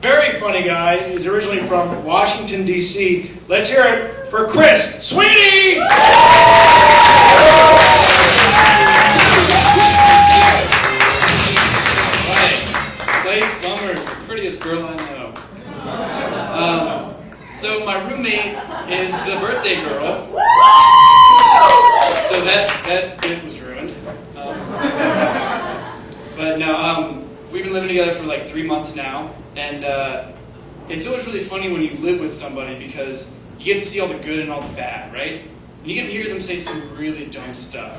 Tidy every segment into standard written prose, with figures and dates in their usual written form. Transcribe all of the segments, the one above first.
very funny guy. He's originally from Washington, D.C. Let's hear it for Chris Sweeney! Hi, Clay Summers, the prettiest girl I know. So my roommate is the birthday girl. So that bit was ruined. But no, we've been living together for like 3 months now, and it's always really funny when you live with somebody because you get to see all the good and all the bad, right? And you get to hear them say some really dumb stuff.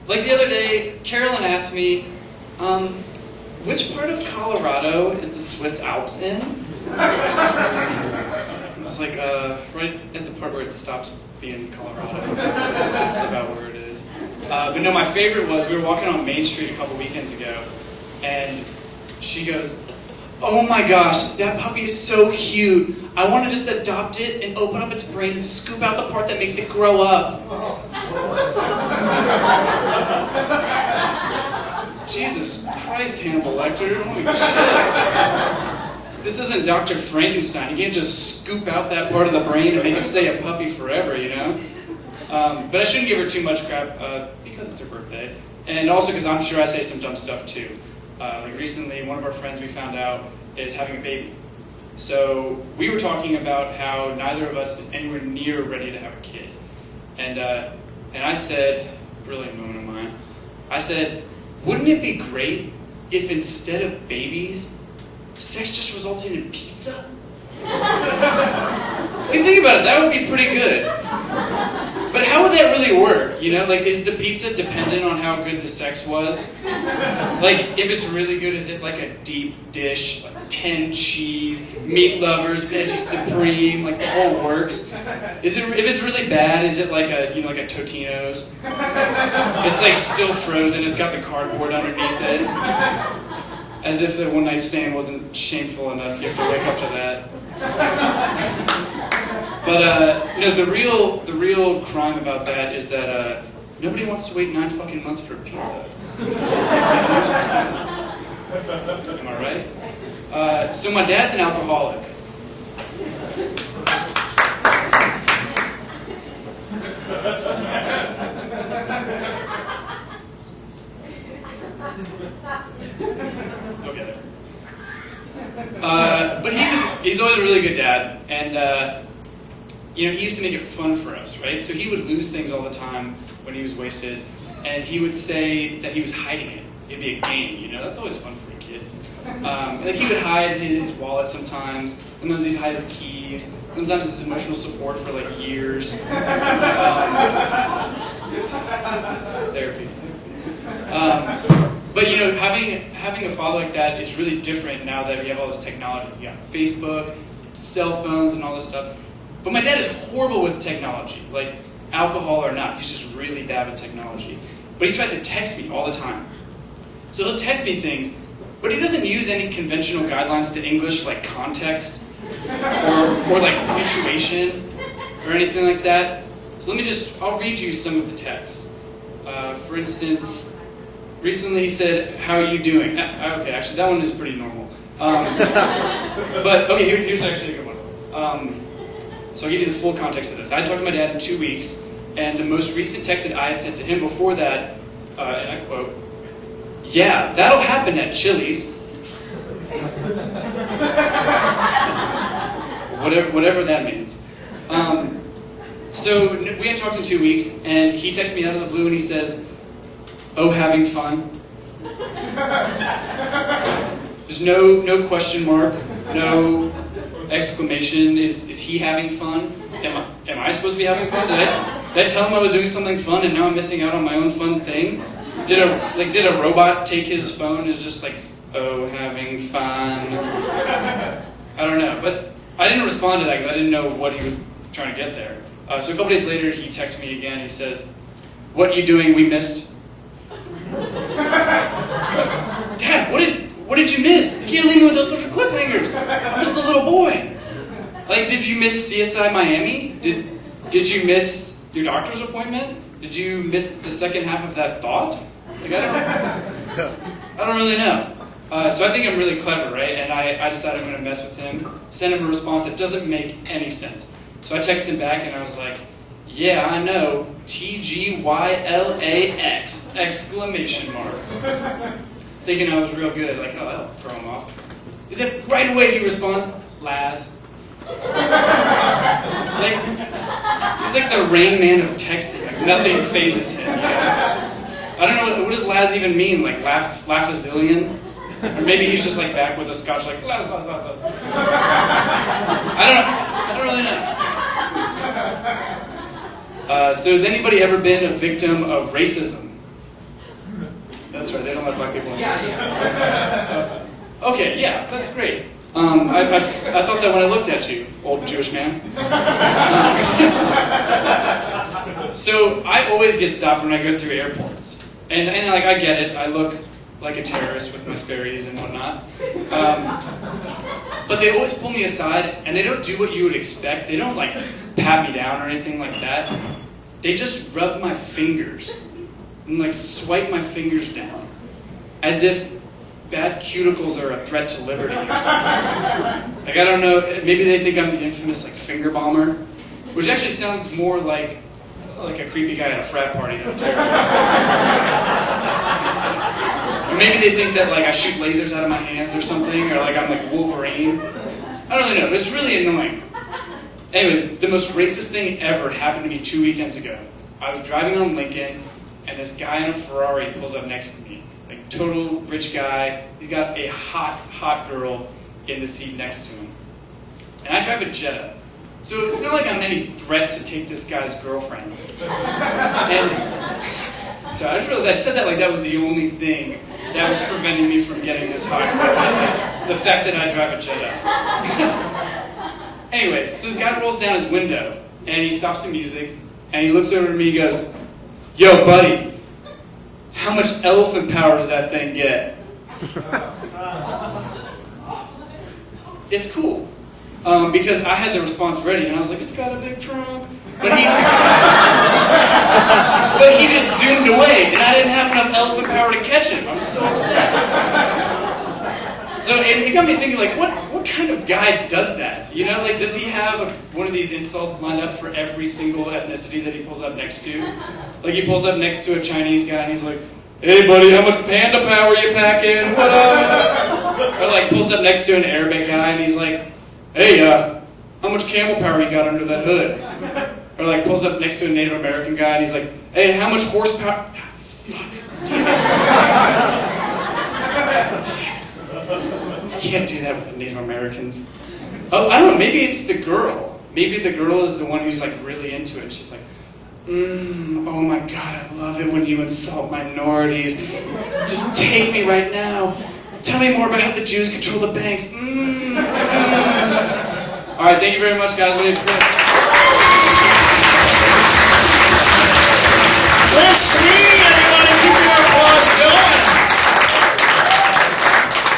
Like the other day, Carolyn asked me, which part of Colorado is the Swiss Alps in? I was like, right at the part where it stops being Colorado. That's about where it is. But no, my favorite was, we were walking on Main Street a couple weekends ago, and she goes, "Oh my gosh, that puppy is so cute. I want to just adopt it and open up its brain and scoop out the part that makes it grow up." Jesus Christ, Hannibal Lecter, holy shit. This isn't Dr. Frankenstein. You can't just scoop out that part of the brain and make it stay a puppy forever, you know? But I shouldn't give her too much crap because it's her birthday. And also because I'm sure I say some dumb stuff too. Like recently, one of our friends we found out is having a baby. So we were talking about how neither of us is anywhere near ready to have a kid. And I said, brilliant moment of mine, I said, wouldn't it be great if instead of babies, sex just resulted in pizza? If you think about it, that would be pretty good. But how would that really work? You know, like, is the pizza dependent on how good the sex was? Like, if it's really good, is it like a deep dish, like 10 cheese, meat lovers, veggie supreme, like the whole works? Is it, if it's really bad, is it like a, you know, like a Totino's? It's like still frozen, it's got the cardboard underneath it. As if the one night stand wasn't shameful enough, you have to wake up to that. But no, the real crime about that is that nobody wants to wait 9 fucking months for a pizza. Am I right? So my dad's an alcoholic. Okay. But he's always a really good dad, and you know, he used to make it fun for us, right? So he would lose things all the time when he was wasted, and he would say that he was hiding it. It'd be a game, you know? That's always fun for a kid. Like he would hide his wallet sometimes. Sometimes he'd hide his keys. Sometimes his emotional support for like years. Therapy. But you know, having a father like that is really different now that we have all this technology. You got Facebook, cell phones, and all this stuff. But my dad is horrible with technology, like alcohol or not. He's just really bad with technology. But he tries to text me all the time. So he'll text me things, but he doesn't use any conventional guidelines to English, like context, or like punctuation, or anything like that. So I'll read you some of the texts. For instance, recently he said, "How are you doing?" Okay, actually that one is pretty normal. But okay, here's actually a good one. So I'll give you the full context of this. I talked to my dad in 2 weeks, and the most recent text that I had sent to him before that, and I quote, "Yeah, that'll happen at Chili's." Whatever that means. So we hadn't talked in 2 weeks, and he texts me out of the blue and he says, "Oh, having fun?" There's no question mark, no exclamation. Is he having fun? Am I supposed to be having fun? Did I tell him I was doing something fun and now I'm missing out on my own fun thing? Did a robot take his phone and is just like, "Oh, having fun"? I don't know, but I didn't respond to that because I didn't know what he was trying to get there. So a couple days later, he texts me again. He says, "What are you doing? We missed." Dad, what did you miss? You can't leave me with those sort of cliffhangers. I'm just a little boy. Like, did you miss CSI Miami? Did you miss your doctor's appointment? Did you miss the second half of that thought? Like, I don't really know. So I think I'm really clever, right? And I decided I'm going to mess with him, send him a response that doesn't make any sense. So I texted him back and I was like, yeah, I know, TGYLAX, exclamation mark. Thinking I was real good, like, oh, that'll throw him off. Is it right away he responds, Laz. Like, he's like the Rain Man of texting, like nothing phases him. You know? I don't know, what does Laz even mean? Like laugh a zillion? Or maybe he's just like back with a scotch like Laz. I don't really know. So has anybody ever been a victim of racism? That's right, they don't let black people in. Yeah. Okay, yeah, that's great. I thought that when I looked at you, old Jewish man. So I always get stopped when I go through airports. And like, I get it, I look like a terrorist with my Sperry's and whatnot. But they always pull me aside, and they don't do what you would expect. They don't, like, pat me down or anything like that. They just rub my fingers and, like, swipe my fingers down. As if bad cuticles are a threat to liberty or something. Like, I don't know, maybe they think I'm the infamous, like, finger bomber, which actually sounds more like a creepy guy at a frat party than a terrorist. Or maybe they think that, like, I shoot lasers out of my hands or something, or like I'm like Wolverine. I don't really know, but it's really annoying. Anyways, the most racist thing ever happened to me 2 weekends ago. I was driving on Lincoln, and this guy in a Ferrari pulls up next to me. Like, total rich guy. He's got a hot girl in the seat next to him. And I drive a Jetta. So it's not like I'm any threat to take this guy's girlfriend. And so I just realized I said that like that was the only thing that was preventing me from getting this hot girl. Was the fact that I drive a Jetta. Anyways, so this guy rolls down his window, and he stops the music, and he looks over to me and goes, "Yo, buddy, how much elephant power does that thing get?" It's cool. Because I had the response ready, and I was like, "It's got a big trunk." But he just zoomed away, and I didn't have enough elephant power to catch him. I was so upset. So it got me thinking, like, what kind of guy does that? You know, like, does he have one of these insults lined up for every single ethnicity that he pulls up next to? Like, he pulls up next to a Chinese guy, and he's like, "Hey, buddy, how much panda power you packing? What up?" Or, like, pulls up next to an Arabic guy, and he's like, "Hey, how much camel power you got under that hood?" Or, like, pulls up next to a Native American guy, and he's like, "Hey, how much horsepower?" Fuck. You can't do that with the Native Americans. Oh, I don't know, maybe it's the girl. Maybe the girl is the one who's, like, really into it. She's like, "Oh my God, I love it when you insult minorities. Just take me right now. Tell me more about how the Jews control the banks. All right, thank you very much, guys. My name's Chris.